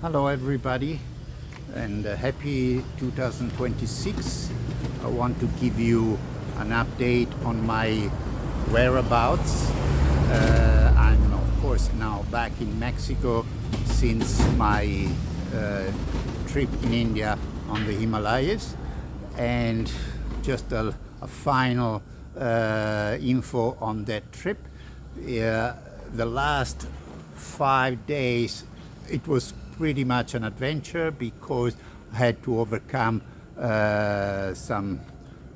Hello everybody, and happy 2026. I want to give you an update on my whereabouts. I'm of course now back in Mexico since my trip in India on the Himalayas, and just a final info on that trip. The last 5 days it was pretty much an adventure because I had to overcome some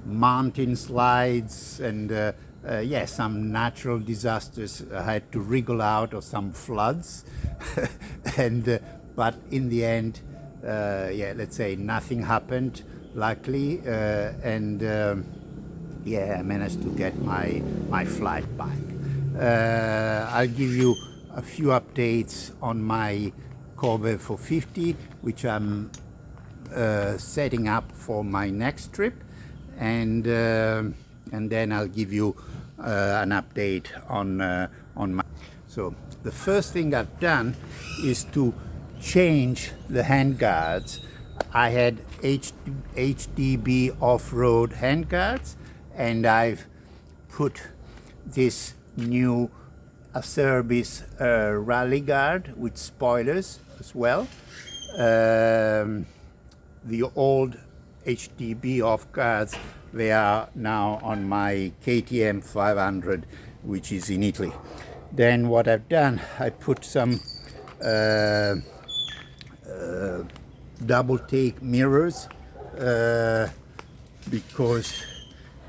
mountain slides and some natural disasters. I had to wriggle out of some floods and but in the end let's say nothing happened, luckily, I managed to get my flight back. I'll give you a few updates on my Kove 450, which I'm setting up for my next trip, and then I'll give you an update on my. So the first thing I've done is to change the handguards. I had HDB off-road handguards, and I've put this new Acerbis rally guard with spoilers as well. The old HDB off guards, they are now on my KTM 500, which is in Italy. Then what I've done, I put some double take mirrors because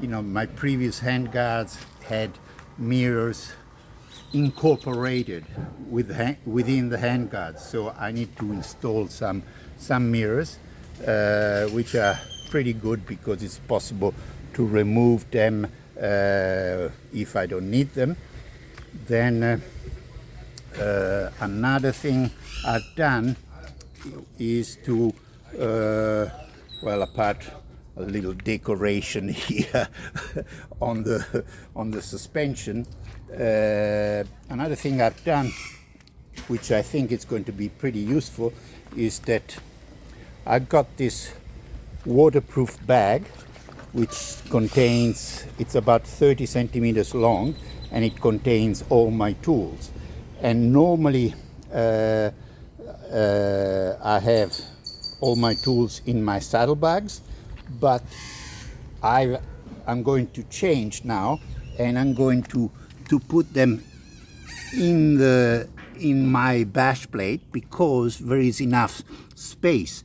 my previous handguards had mirrors incorporated within the handguards, so I need to install some mirrors which are pretty good because it's possible to remove them if I don't need them. Then another thing I've done is to apart a little decoration here on the suspension. Another thing I've done, which I think is going to be pretty useful, is that I got this waterproof bag which contains, it's about 30 centimeters long, and it contains all my tools. And normally I have all my tools in my saddlebags, but I'm going to change now, and I'm going to put them in my bash plate because there is enough space.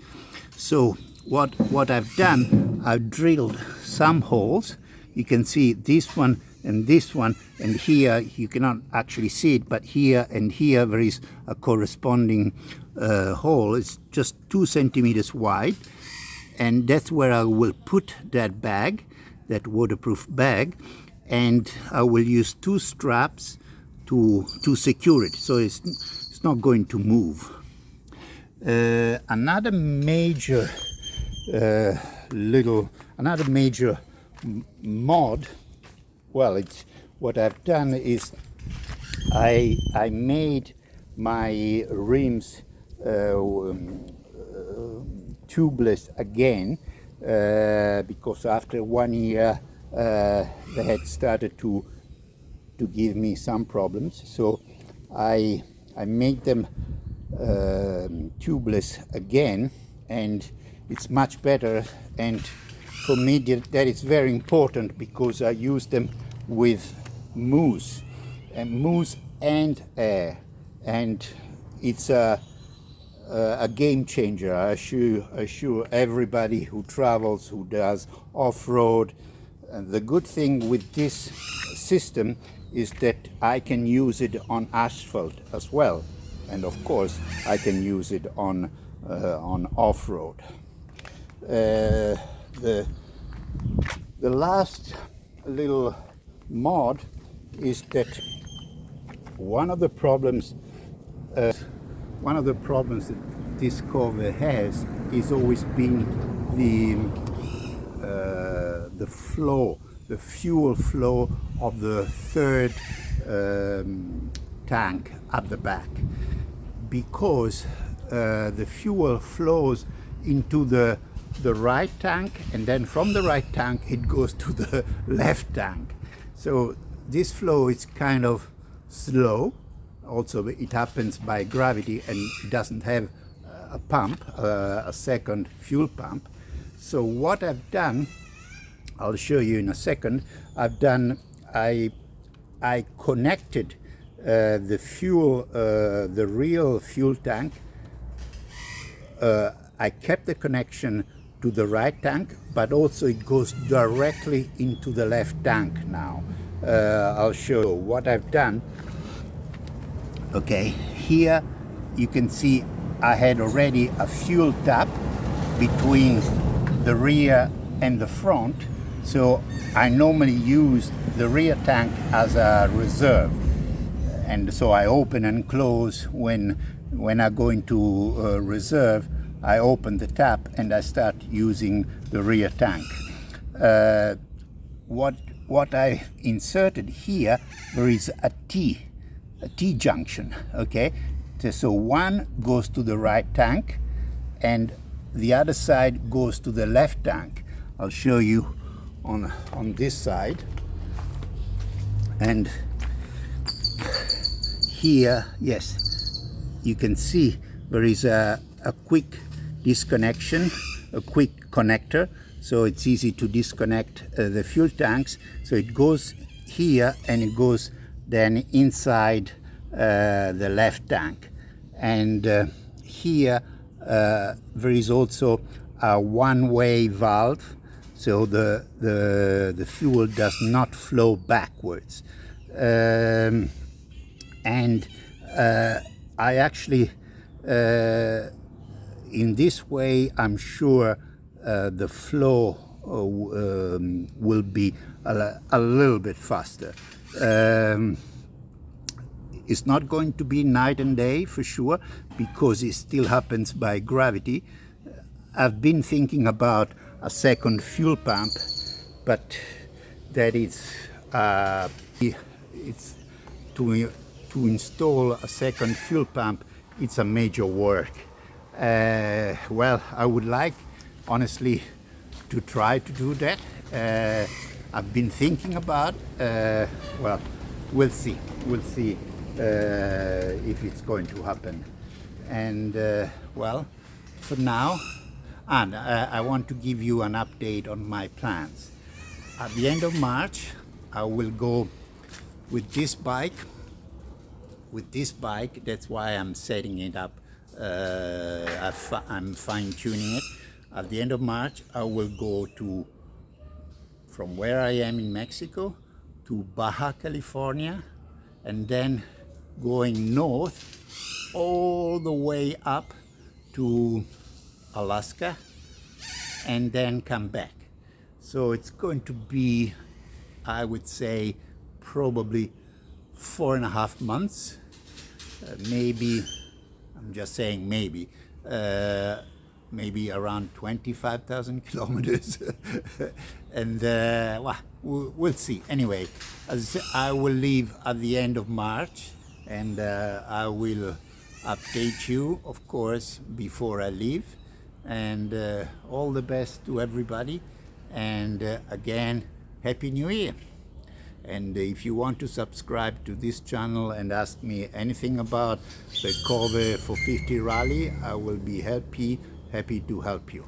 So what I've done, I've drilled some holes. You can see this one, and here you cannot actually see it, but here and here there is a corresponding hole. It's just 2 centimeters wide, and that's where I will put that bag, that waterproof bag, and I will use 2 straps to secure it, so it's not going to move. Another major mod, well, it's what I've done is I made my rims tubeless again because after 1 year they had started to give me some problems. So I made them tubeless again, and it's much better. And for me that is very important because I use them with mousse and air, and it's a game changer. I assure everybody who travels, who does off-road. And the good thing with this system is that I can use it on asphalt as well, and of course I can use it on off-road. The last little mod is that one of the problems that this Kove has is always been the flow, the fuel flow of the third tank at the back, because the fuel flows into the right tank, and then from the right tank it goes to the left tank. So this flow is kind of slow. Also, it happens by gravity and it doesn't have a pump, a second fuel pump. So what I've done, I'll show you in a second. I connected the fuel, the real fuel tank. I kept the connection to the right tank, but also it goes directly into the left tank now. I'll show you what I've done. Okay, here you can see I had already a fuel tap between the rear and the front. So I normally use the rear tank as a reserve. And so I open and close when I go into reserve. I open the tap and I start using the rear tank. What I inserted here, there is a T junction, okay? So one goes to the right tank and the other side goes to the left tank. I'll show you on this side. And here, yes, you can see there is a quick disconnection, a quick connector, so it's easy to disconnect the fuel tanks. So it goes here and it goes then inside the left tank. And here there is also a one-way valve, so the fuel does not flow backwards. And I actually, in this way, I'm sure the flow will be a little bit faster. It's not going to be night and day for sure, because it still happens by gravity. I've been thinking about a second fuel pump, but that is it's to install a second fuel pump. It's a major work. Well, I would like, honestly, to try to do that. I've been thinking about. Well, we'll see. We'll see if it's going to happen. And well, for now, and I want to give you an update on my plans. At the end of March, I will go with this bike. That's why I'm setting it up. I'm fine-tuning it. At the end of March, I will go from where I am in Mexico to Baja California, and then going north all the way up to Alaska, and then come back. So it's going to be, I would say, probably 4.5 months. Maybe, I'm just saying maybe around 25,000 kilometers. And well, we'll see. Anyway, as I will leave at the end of March, and I will update you, of course, before I leave. And all the best to everybody. And again, Happy New Year. And if you want to subscribe to this channel and ask me anything about the Kove for 50 rally, I will be happy to help you.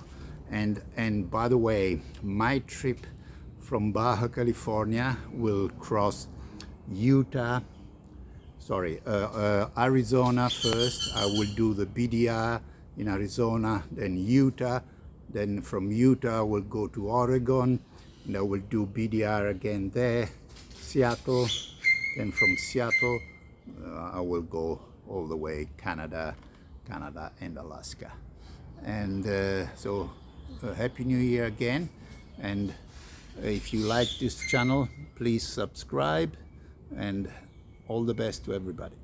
And by the way, my trip from Baja California will cross Arizona first. I will do the BDR in Arizona, then Utah. Then from Utah, we'll go to Oregon, and I will do BDR again there. Seattle, then from Seattle, I will go all the way Canada and Alaska. And so Happy New Year again. And if you like this channel, please subscribe, and all the best to everybody.